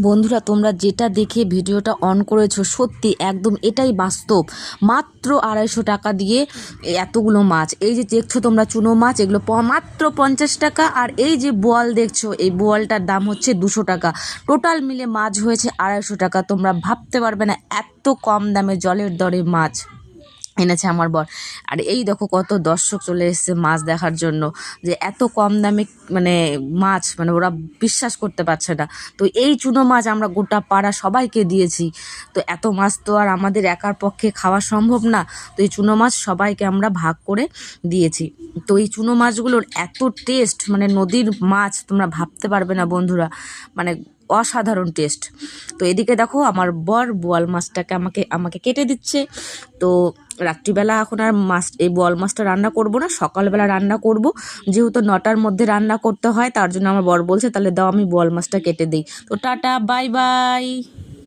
বন্ধুরা, তোমরা যেটা দেখে ভিডিওটা অন করেছো সত্যি একদম এটাই বাস্তব। মাত্র 250 টাকা দিয়ে এতগুলো মাছ, এই যে দেখছো তোমরা চুনো মাছ, এগুলো মাত্র 50 টাকা। আর এই যে বোয়াল দেখছো, এই বোয়ালটার দাম হচ্ছে 200 টাকা। টোটাল মিলে মাছ হয়েছে 250 টাকা। তোমরা ভাবতে পারবে না এত কম দামে জলের দরে মাছ এনেছে আমার বর। আর এই দেখো কত দর্শক চলে এসেছে মাছ দেখার জন্য, যে এত কম দামে মানে মাছ, মানে ওরা বিশ্বাস করতে পারছে না। তো এই চুনো মাছ আমরা গোটা পাড়া সবাইকে দিয়েছি। তো এত মাছ তো আর আমাদের একার পক্ষে খাওয়া সম্ভব না। তো এই চুনো মাছ সবাইকে আমরা ভাগ করে দিয়েছি। তো এই চুনো মাছগুলোর এত টেস্ট, মানে নদীর মাছ তোমরা ভাবতে পারবে না বন্ধুরা, মানে অসাধারণ টেস্ট। তো এদিকে দেখো আমার বর বোয়াল মাছটাকে আমাকে আমাকে কেটে দিচ্ছে। তো রাত্রিবেলা এখন আর মাছ, এই বোয়াল মাছটা রান্না করব না, সকালবেলা রান্না করব। যেহেতু 9টার মধ্যে রান্না করতে হয়, তার জন্য আমার বর বলছে তাহলে দাও আমি বোয়াল মাছটা কেটে দিই। তো টাটা, বাই বাই।